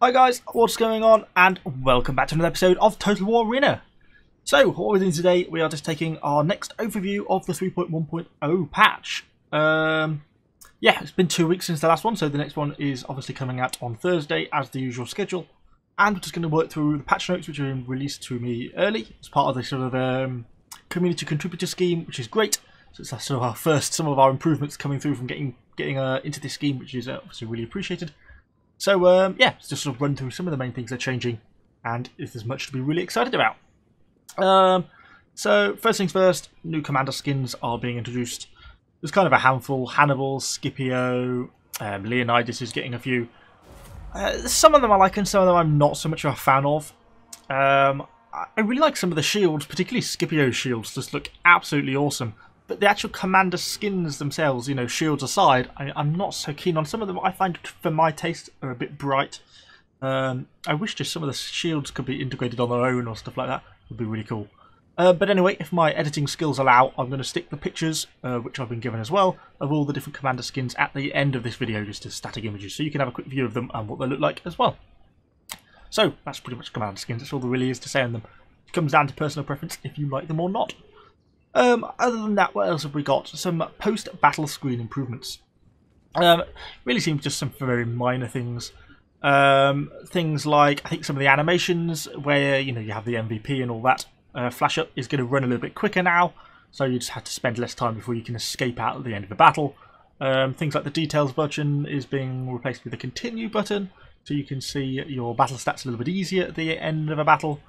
Hi guys, what's going on? And welcome back to another episode of Total War Arena. So, what we're doing today, we are just taking our next overview of the 3.1.0 patch. Yeah, it's been 2 weeks since the last one, so the next one is obviously coming out on Thursday as the usual schedule. And we're just going to work through the patch notes which have been released to me early as part of the sort of community contributor scheme, which is great. So it's sort of our first, some of our improvements coming through from getting into this scheme, which is obviously really appreciated. So yeah, let's just sort of run through some of the main things that are changing, and if there's much to be really excited about. So first things first, new commander skins are being introduced. There's kind of a handful: Hannibal, Scipio, Leonidas is getting a few. Some of them I like, and some of them I'm not so much of a fan of. I really like some of the shields, particularly Scipio's shields. Just look absolutely awesome. But the actual commander skins themselves, you know, shields aside, I'm not so keen on some of them. I find, for my taste, are a bit bright. I wish just some of the shields could be integrated on their own or stuff like that. It would be really cool. But anyway, if my editing skills allow, I'm going to stick the pictures, which I've been given as well, of all the different commander skins at the end of this video, just as static images, so you can have a quick view of them and what they look like as well. So, that's pretty much commander skins. That's all there really is to say on them. It comes down to personal preference if you like them or not. Other than that, what else have we got? Some post-battle screen improvements. Really seems just some very minor things. Things like, I think some of the animations where, you know, you have the MVP and all that. Flash up is going to run a little bit quicker now, so you just have to spend less time before you can escape out at the end of the battle. Things like the details button is being replaced with a continue button, so you can see your battle stats a little bit easier at the end of a battle.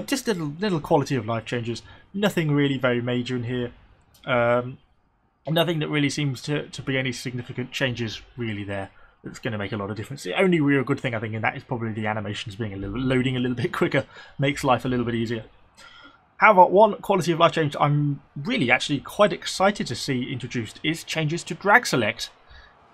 Just little quality of life changes. Nothing really very major in here. Nothing that really seems to be any significant changes really there. That's going to make a lot of difference. The only real good thing I think in that is probably the animations being loading a little bit quicker. Makes life a little bit easier. However, one quality of life change I'm really actually quite excited to see introduced is changes to drag select.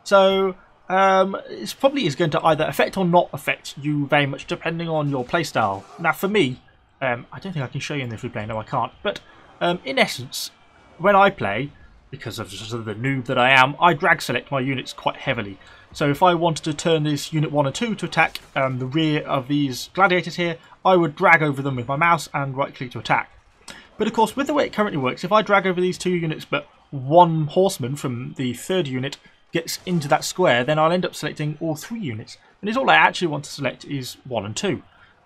So it probably is going to either affect or not affect you very much depending on your playstyle. Now for me, I don't think I can show you in this replay, no I can't, but in essence, when I play, because of sort of the noob that I am, I drag select my units quite heavily. So if I wanted to turn this Unit 1 or 2 to attack the rear of these gladiators here, I would drag over them with my mouse and right click to attack. But of course, with the way it currently works, if I drag over these 2 units but one horseman from the 3rd unit gets into that square, then I'll end up selecting all 3 units. And all I actually want to select is 1 and 2.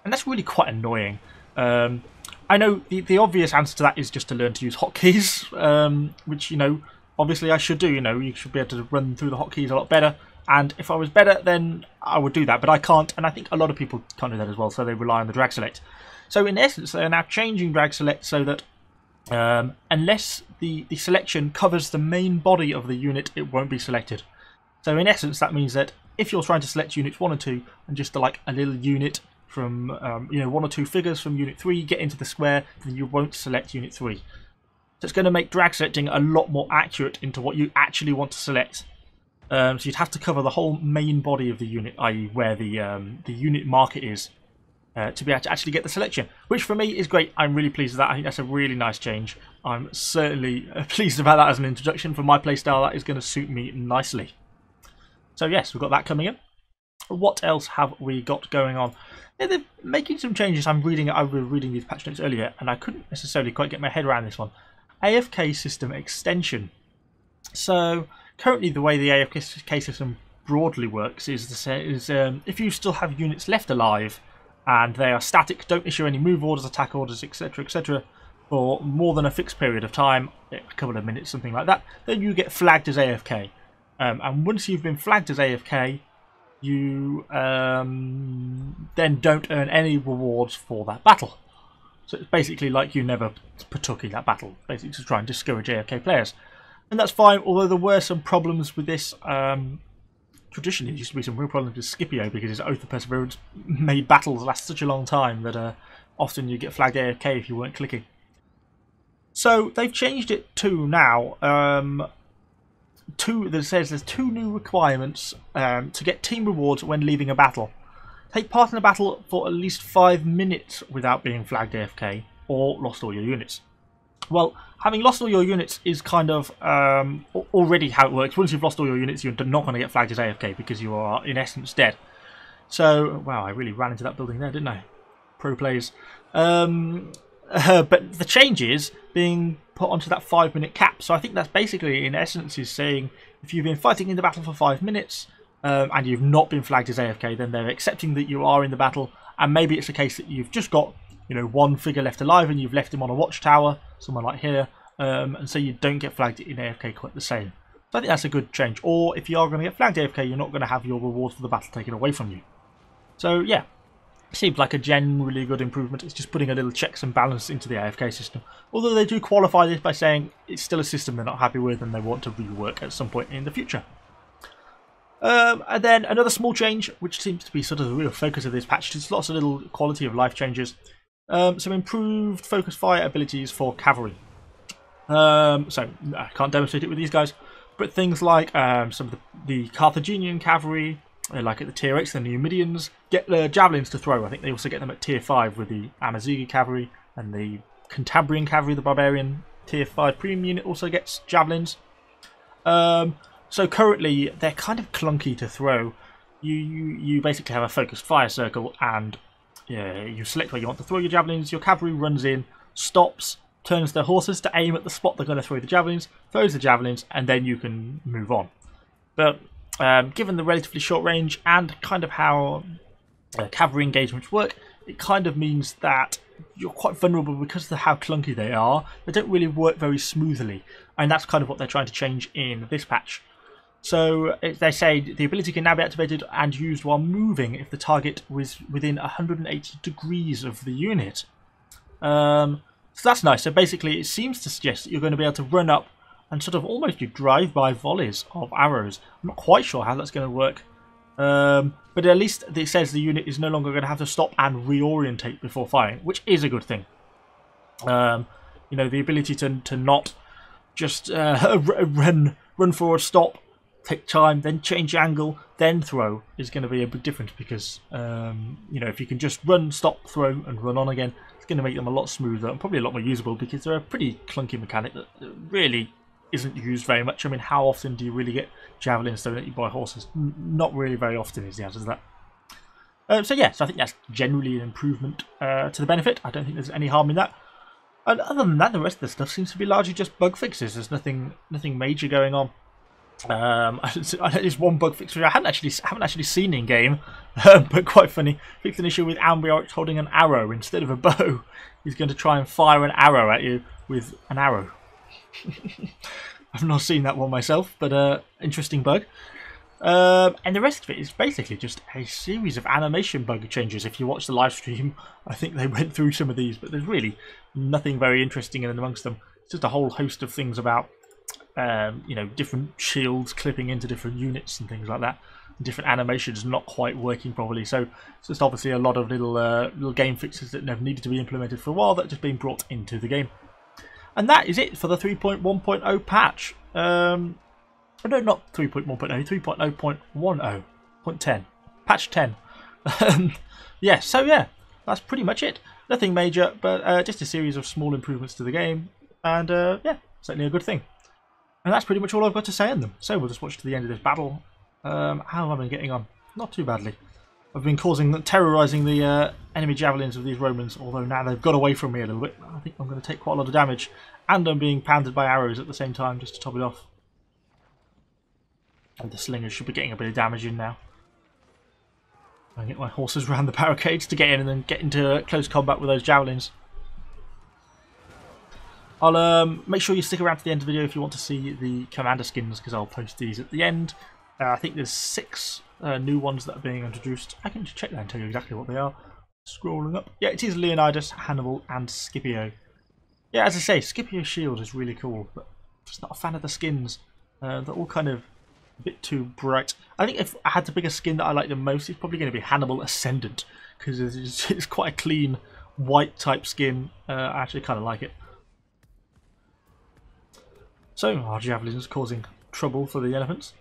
And that's really quite annoying. I know the obvious answer to that is just to learn to use hotkeys, which, you know, obviously I should do. You know, you should be able to run through the hotkeys a lot better. And if I was better, then I would do that. But I can't, and I think a lot of people can't do that as well, so they rely on the drag select. So in essence, they're now changing drag select so that unless the selection covers the main body of the unit, it won't be selected. So in essence, that means that if you're trying to select units 1 and 2, and just like a little unit from, you know, 1 or 2 figures from Unit 3 get into the square, then you won't select Unit 3. So it's going to make drag selecting a lot more accurate into what you actually want to select. So you'd have to cover the whole main body of the unit, i.e. where the unit marker is, to be able to actually get the selection, which for me is great. I'm really pleased with that. I think that's a really nice change. I'm certainly pleased about that as an introduction for my playstyle. That is going to suit me nicely. So yes, we've got that coming in. What else have we got going on? Yeah, they're making some changes. I was reading these patch notes earlier, and I couldn't necessarily quite get my head around this one. Afk System Extension. So currently, the way the Afk system broadly works is if you still have units left alive and they are static, don't issue any move orders, attack orders, etc., etc., for more than a fixed period of time, a couple of minutes, something like that, then you get flagged as AFK. And once you've been flagged as AFK, you then don't earn any rewards for that battle. So it's basically like you never partook in that battle, basically to try and discourage AFK players. And that's fine, although there were some problems with this. Traditionally, there used to be some real problems with Scipio because his Oath of Perseverance made battles last such a long time that often you get flagged AFK if you weren't clicking. So they've changed it to now. That says there's 2 new requirements to get team rewards when leaving a battle. Take part in a battle for at least 5 minutes without being flagged AFK or lost all your units. Well, having lost all your units is kind of already how it works. Once you've lost all your units, you're not going to get flagged as AFK because you are, in essence, dead. So, wow, I really ran into that building there, didn't I? Pro players. But the changes being put onto that 5-minute cap. So I think that's basically, in essence, is saying if you've been fighting in the battle for 5 minutes and you've not been flagged as AFK, then they're accepting that you are in the battle. And maybe it's a case that you've just got, one figure left alive and you've left him on a watchtower, somewhere like here, and so you don't get flagged in AFK quite the same. So I think that's a good change. Or if you are going to get flagged AFK, you're not going to have your rewards for the battle taken away from you. So yeah. Seems like a generally good improvement. It's just putting a little checks and balance into the AFK system. Although they do qualify this by saying it's still a system they're not happy with and they want to rework at some point in the future. And then another small change, which seems to be sort of the real focus of this patch, is lots of little quality of life changes. Some improved focus fire abilities for cavalry. So I can't demonstrate it with these guys, but things like some of the Carthaginian cavalry, like at the tier 8s, the Numidians get the javelins to throw. I think they also get them at tier 5 with the Amazighi cavalry, and the Cantabrian cavalry, the barbarian tier 5 premium unit, also gets javelins. So currently they're kind of clunky to throw. You basically have a focused fire circle, and you select where you want to throw your javelins. Your cavalry runs in, stops, turns their horses to aim at the spot they're going to throw the javelins, throws the javelins, and then you can move on. But given the relatively short range and kind of how cavalry engagements work, it kind of means that you're quite vulnerable because of how clunky they are. They don't really work very smoothly, and that's kind of what they're trying to change in this patch. So they say the ability can now be activated and used while moving if the target was within 180 degrees of the unit. So that's nice. So basically it seems to suggest that you're going to be able to run up and sort of almost do drive-by volleys of arrows. I'm not quite sure how that's going to work. But at least it says the unit is no longer going to have to stop and reorientate before firing, which is a good thing. The ability to not just run forward, stop, take time, then change angle, then throw is going to be a big difference because, if you can just run, stop, throw, and run on again, it's going to make them a lot smoother and probably a lot more usable because they're a pretty clunky mechanic that really isn't used very much. I mean, how often do you really get javelins thrown at you by horses? Not really very often is the answer to that. So I think that's generally an improvement to the benefit. I don't think there's any harm in that. And other than that, the rest of the stuff seems to be largely just bug fixes. There's nothing major going on. There's one bug fix which I haven't actually seen in game, but quite funny. Fixed an issue with Ambiorix holding an arrow instead of a bow. He's going to try and fire an arrow at you with an arrow. I've not seen that one myself, but interesting bug. And the rest of it is basically just a series of animation bug changes. If you watch the live stream, I think they went through some of these, but there's really nothing very interesting in amongst them. It's just a whole host of things about different shields clipping into different units and things like that. Different animations not quite working properly. So it's just obviously a lot of little game fixes that never needed to be implemented for a while that are just being brought into the game. And that is it for the 3.1.0 patch. No, not 3.1.0, 3.0.10. 0.10. Patch 10. So that's pretty much it. Nothing major, but just a series of small improvements to the game. And certainly a good thing. And that's pretty much all I've got to say on them. So we'll just watch to the end of this battle. How have I been getting on? Not too badly. I've been terrorising the enemy javelins of these Romans, although now they've got away from me a little bit. I think I'm going to take quite a lot of damage, and I'm being pounded by arrows at the same time, just to top it off. And the slingers should be getting a bit of damage in now. I get my horses around the barricades to get in and then get into close combat with those javelins. I'll make sure you stick around to the end of the video if you want to see the commander skins, because I'll post these at the end. I think there's 6 new ones that are being introduced. I can just check that and tell you exactly what they are. Scrolling up. Yeah, it is Leonidas, Hannibal, and Scipio. Yeah, as I say, Scipio's shield is really cool, but I'm just not a fan of the skins. They're all kind of a bit too bright. I think if I had to pick a skin that I like the most, it's probably going to be Hannibal Ascendant, because it's quite a clean white type skin. I actually kind of like it. So, our javelins causing trouble for the elephants.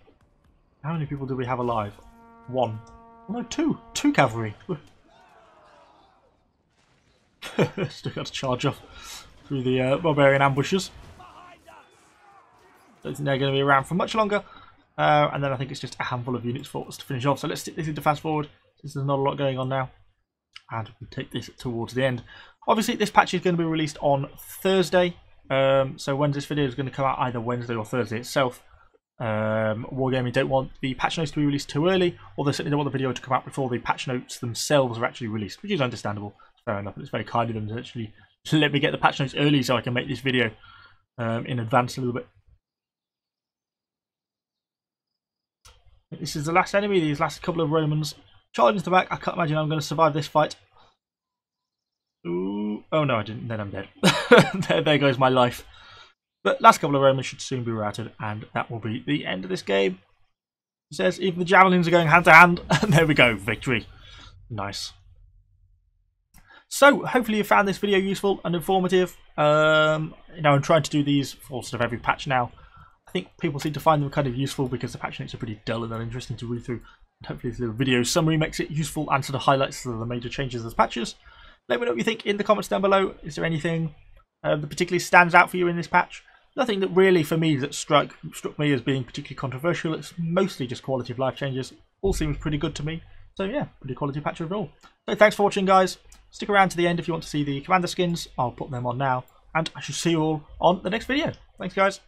How many people do we have alive? 1. Oh, no, 2. 2 cavalry. Still got to charge off through the barbarian ambushes. Don't think they're going to be around for much longer. And then I think it's just a handful of units for us to finish off. So let's stick this into fast forward, since there's not a lot going on now. And we'll take this towards the end. Obviously, this patch is going to be released on Thursday. So when this video is going to come out, either Wednesday or Thursday itself. Wargaming don't want the patch notes to be released too early, or they certainly don't want the video to come out before the patch notes themselves are actually released, which is understandable. Fair enough. It's very kind of them to actually let me get the patch notes early so I can make this video in advance a little bit. This is the last enemy, these last couple of Romans. Charging to the back. I can't imagine I'm going to survive this fight. Ooh. Oh no, I didn't. Then I'm dead. there goes my life. But last couple of Romans should soon be routed, and that will be the end of this game. It says even the javelins are going hand to hand, and there we go, victory. Nice. So hopefully you found this video useful and informative. I'm trying to do these for sort of every patch now. I think people seem to find them kind of useful because the patch notes are pretty dull and uninteresting to read through. And hopefully this little video summary makes it useful and sort of highlights the major changes as patches. Let me know what you think in the comments down below. Is there anything that particularly stands out for you in this patch? Nothing that really, for me, that struck me as being particularly controversial. It's mostly just quality of life changes. All seems pretty good to me. So yeah, pretty quality patch overall. So thanks for watching, guys. Stick around to the end if you want to see the commander skins. I'll put them on now. And I shall see you all on the next video. Thanks, guys.